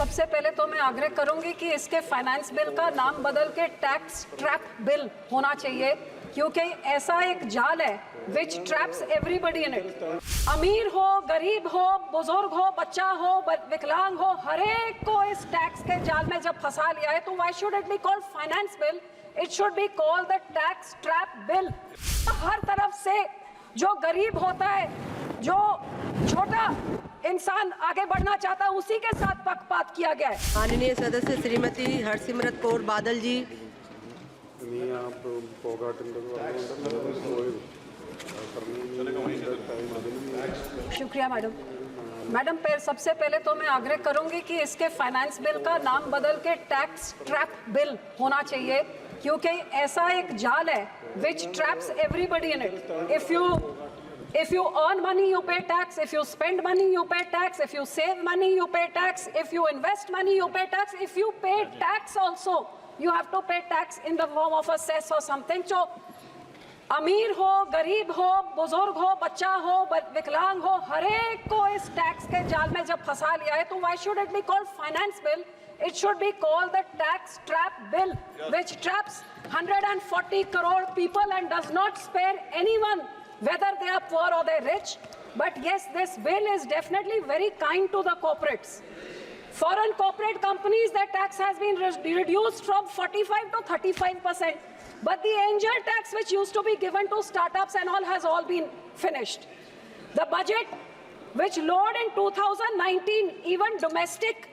सबसे पहले तो मैं आग्रह करूंगी कि इसके फाइनेंस बिल का नाम बदल के टैक्स ट्रैप बिल होना चाहिए, क्योंकि ऐसा एक जाल है which traps everybody in it. अमीर हो, गरीब हो, बुजुर्ग हो, बच्चा हो, विकलांग हो, हर एक को इस टैक्स के जाल में जब फंसा लिया है, तो why should it be called finance bill? It should be called the tax trap bill. हर तरफ से जो गरीब होता है, जो छोटा इंसान आगे बढ़ना चाहता है, उसी के साथ पक्षपात किया गया है। माननीय सदस्य श्रीमती हरसिमरत कौर बादल जी। शुक्रिया मैडम। सबसे पहले तो मैं आग्रह करूंगी कि इसके फाइनेंस बिल का नाम बदल के टैक्स ट्रैप बिल होना चाहिए, क्योंकि ऐसा एक जाल है which traps everybody in it. If you earn money, you pay tax. If you spend money, you pay tax. If you save money, you pay tax. If you invest money, you pay tax. If you pay tax also, you have to pay tax in the form of a cess or something. So, अमीर हो, गरीब हो, बुजुर्ग हो, बच्चा हो, विकलांग हो, हर एक को इस टैक्स के जाल में जब फंसा लिया है, तो why should it be called finance bill? It should be called the tax trap bill, which traps 140 crore people and does not spare anyone, whether they are poor or they're rich. But yes, this bill is definitely very kind to the corporates. Foreign corporate companies, their tax has been reduced from 45 to 35%. But the angel tax which used to be given to startups and all has all been finished. The budget which lowered in 2019, even domestic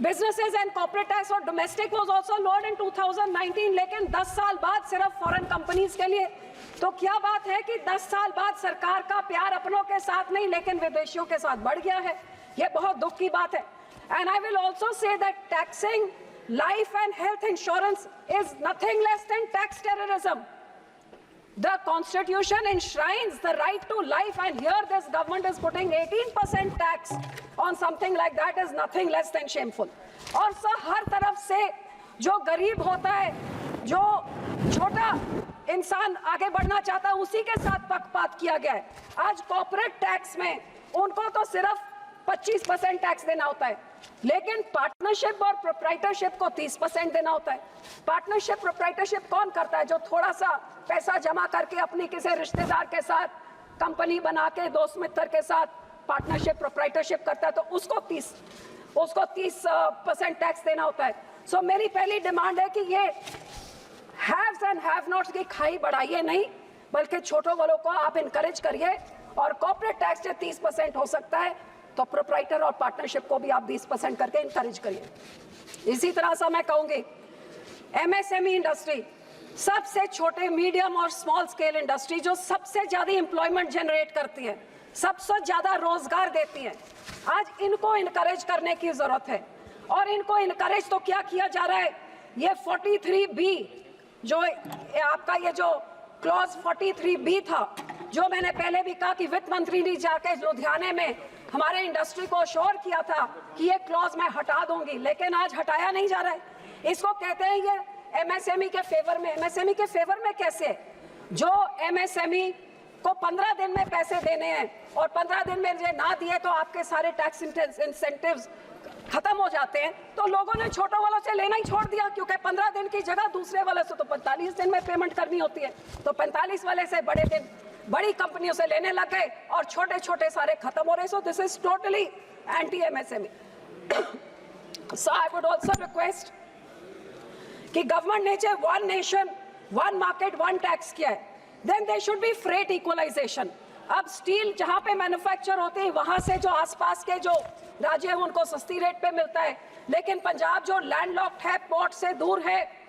businesses and corporate tax or domestic was also lowered in 2019, लेकिन 10 साल बाद सिर्फ foreign companies के लिए। तो क्या बात है कि 10 साल बाद सरकार का प्यार अपनों के साथ नहीं लेकिन विदेशियों के साथ बढ़ गया है। ये बहुत दुख की बात है। And I will also say that taxing life and health insurance is nothing less than tax terrorism. The Constitution enshrines the right to life, and here this government is putting 18% tax on something like that is nothing less than shameful. और sir हर तरफ से जो गरीब होता है, जो छोटा इंसान आगे बढ़ना चाहता है, उसी के साथ पक्षपात किया गया है। आज कॉर्पोरेट टैक्स में उनको तो सिर्फ 25% टैक्स देना होता है, लेकिन पार्टनरशिप और प्रोप्राइटरशिप को 30% देना होता है। पार्टनरशिप प्रोप्राइटरशिप कौन करता है? जो थोड़ा सा पैसा जमा करके अपनी किसी रिश्तेदार के साथ कंपनी बना के दोस्त मित्र के साथ पार्टनरशिप प्रोप्राइटरशिप करता है, तो उसको 30% टैक्स देना होता है। सो मेरी पहली डिमांड है कि ये हैव्स एंड हैव नॉट्स की खाई बढ़ाइए नहीं, बल्कि छोटों वालों को आप इनकरेज करिए, और कॉर्पोरेट टैक्स जो 30% हो सकता है, तो प्रोप्राइटर और पार्टनरशिप को भी आप 20% करके इनकरेज करिए। इसी तरह से मैं कहूंगी एमएसएमई इंडस्ट्री, सबसे छोटे मीडियम और स्मॉल स्केल इंडस्ट्री जो सबसे ज्यादा एम्प्लॉयमेंट जनरेट करती है, सबसे ज्यादा रोजगार देती है, आज इनको इनकरेज करने की जरूरत है। और इनको इनकरेज तो क्या किया जा रहा है? ये 43B जो आपका ये जो क्लॉज 43B था, जो मैंने पहले भी कहा कि वित्त मंत्री ने जाके लुधियाने में हमारे इंडस्ट्री को अश्योर किया था कि ये क्लॉज मैं हटा दूंगी, लेकिन आज हटाया नहीं जा रहा है। इसको कहते हैं ये एमएसएमई के फेवर में। एमएसएमई के फेवर में कैसे? जो एमएसएमई को 15 दिन में पैसे देने हैं और 15 दिन में ना दिए तो आपके सारे टैक्स इंसेंटिव्स खत्म हो जाते हैं, तो लोगों ने छोटों वालों से लेना ही छोड़ दिया, क्योंकि 15 दिन की जगह दूसरे वाले से तो 45 दिन में पेमेंट करनी होती है, तो 45 वाले से बड़े दिन बड़ी कंपनियों से लेने लग गए और छोटे छोटे सारे खत्म हो रहे। So this is totally anti MSME. So I would also request कि गवर्नमेंट ने जो one nation one market one tax किया है, then there should be freight equalisation. अब स्टील जहां पे मैन्युफैक्चर होते हैं वहां से जो आसपास के जो राज्य है उनको सस्ती रेट पे मिलता है, लेकिन पंजाब जो लैंडलॉक्ड है, पोर्ट से दूर है,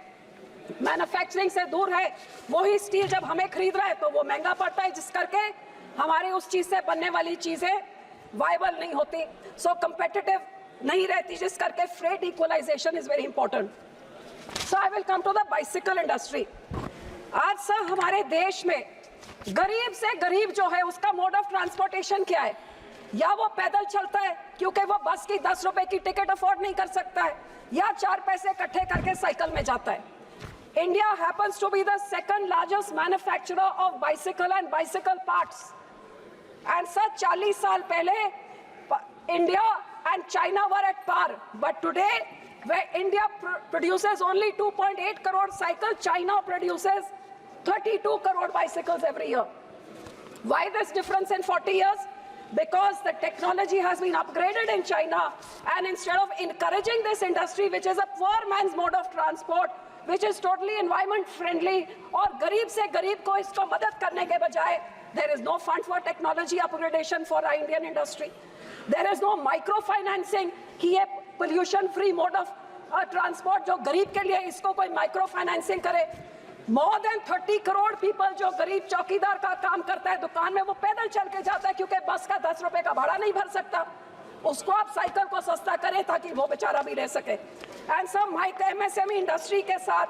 मैन्युफैक्चरिंग से दूर है, वही स्टील जब हमें खरीद रहा है तो वो महंगा पड़ता है, जिस करके हमारे उस चीज से बनने वाली चीजें वायबल नहीं होती, सो कंपेटिटिव नहीं रहती, जिस करके freight equalisation is very important. So I will come to the bicycle industry. आज सर हमारे देश में गरीब से गरीब जो है उसका मोड ऑफ ट्रांसपोर्टेशन क्या है? या वो पैदल चलता है क्योंकि वो बस की 10 रुपए की टिकट अफोर्ड नहीं कर सकता है, या 4 पैसे इकट्ठे करके साइकिल में जाता है। India happens to be the second largest manufacturer of bicycle and bicycle parts. And sir 40 साल पहले India and China were at par. But today, where India produces only 2.8 crore cycles, China produces 32 crore bicycles every year. Why this difference in 40 years? Because the technology has been upgraded in China, and instead of encouraging this industry, which is a poor man's mode of transport, which is totally environment friendly, और गरीब से गरीब को इसको मदद करने के बजाय, there is no fund for technology upgradation for our Indian industry. There is no microfinancing कि ये pollution free mode of transport जो गरीब के लिए इसको कोई microfinancing करे. More than 30 crore people जो गरीब चौकीदार का काम करता है दुकान में, वो पैदल चल के जाता है क्योंकि बस का 10 रुपए का भाड़ा नहीं भर सकता. उसको आप साइकिल को सस्ता करें ताकि वो बेचारा भी रह सके. And some MSME industry के साथ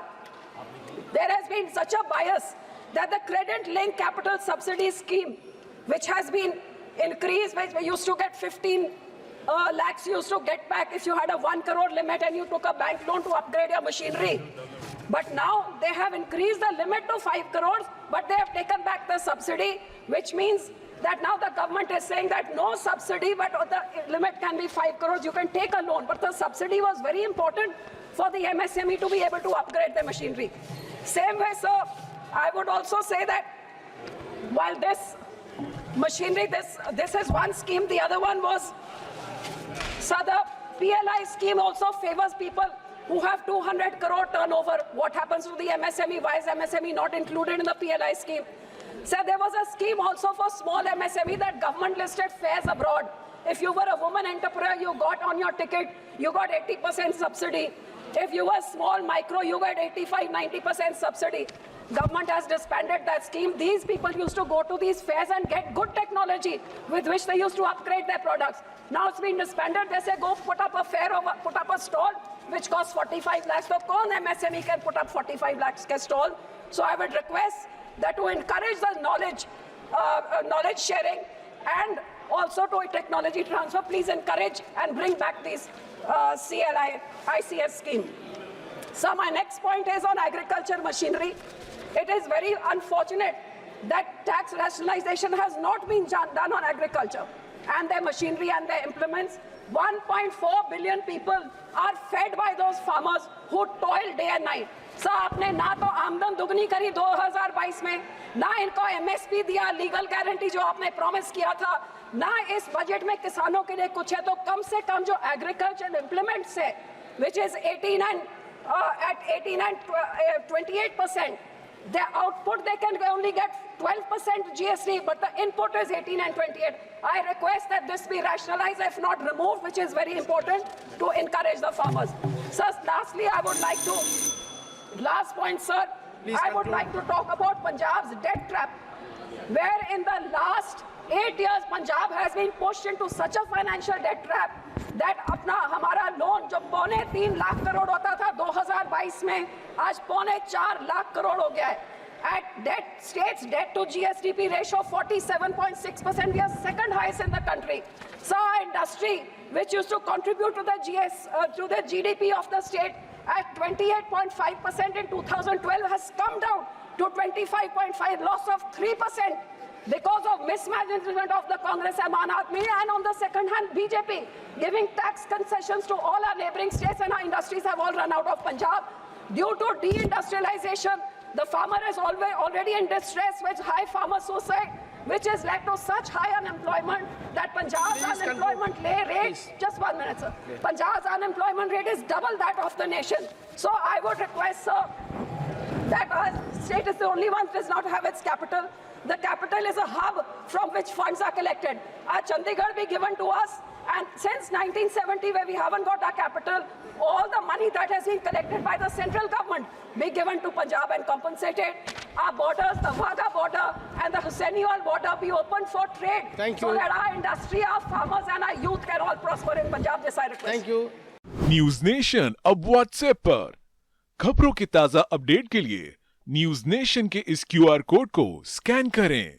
there has been such a bias that the credit linked capital subsidy scheme, which has been increased, which we used to get 15 lakhs, you used to get back if you had a 1 crore limit and you took a bank loan to upgrade your machinery. But now they have increased the limit to 5 crores, but they have taken back the subsidy, which means that now the government is saying that no subsidy, but the limit can be 5 crores, you can take a loan. But the subsidy was very important for the MSME to be able to upgrade their machinery. Same way, sir, I would also say that while this machinery, this is one scheme, the other one was, so the PLI scheme also favors people who have 200 crore turnover. What happens to the MSME? Why is MSME not included in the PLI scheme? Sir, there was a scheme also for small MSME that government listed fares abroad. If you were a woman entrepreneur, you got on your ticket, you got 80% subsidy. If you were small micro, you got 85-90% subsidy. Government has disbanded that scheme. These people used to go to these fairs and get good technology with which they used to upgrade their products. Now it's been disbanded. They say go put up a fair, put up a stall which costs 45 lakhs. So kaun MSME can put up 45 lakhs ke stall? So I would request that to encourage the knowledge sharing and also to technology transfer, please encourage and bring back this CLI ICS scheme. So my next point is on agriculture machinery. It is very unfortunate that tax rationalization has not been done on agriculture and their machinery and their implements. 1.4 billion people are fed by those farmers who toil day and night. So आपने ना तो आमदन दुगनी करी 2022 में, ना इनको MSP दिया, लीगल गारंटी जो आपने प्रॉमिस किया था, ना इस बजट में किसानों के लिए कुछ है. तो कम से कम जो एग्रीकल्चर इम्प्लीमेंट्स है, which is 18 and 28%, the output they can only get 12% GST, but the input is 18 and 28. I request that this be rationalized, if not removed, which is very important to encourage the farmers. Sir, lastly, I would like to, last point, sir, I would like to talk about Punjab's debt trap, where in the last 8 years, Punjab has been pushed into such a financial debt trap that अपना हमारा loan जो 3.25 लाख करोड़ होता था 2022 में, आज 4.25 लाख करोड़ हो गया है. At state's debt to GSDP ratio 47.6%, we are second highest in the country. So our industry, which used to contribute to the GDP of the state at 28.5% in 2012, has come down to 25.5%, loss of 3%. Because of mismanagement of the Congress Aman Aadmi, and on the second hand, BJP giving tax concessions to all our neighboring states, and our industries have all run out of Punjab. Due to deindustrialization, the farmer is already in distress with high farmer suicide, which has led to such high unemployment that Punjab's unemployment rate, just 1 minute, sir. Punjab's unemployment rate is double that of the nation. So I would request, sir, that our state is the only one that does not have its capital. The capital is a hub from which funds are collected. Our Chandigarh be given to us, and since 1970, where we haven't got our capital, all the money that has been collected by the central government be given to Punjab and compensated. Our borders, the Wagah border and the Hussainiwal border be opened for trade. Thank you. So that our industry, our farmers and our youth can all prosper in Punjab. This I request. Thank you. News nation अब WhatsApp पर खबरों की ताजा update के लिए news nation के इस QR code को स्कैन करें.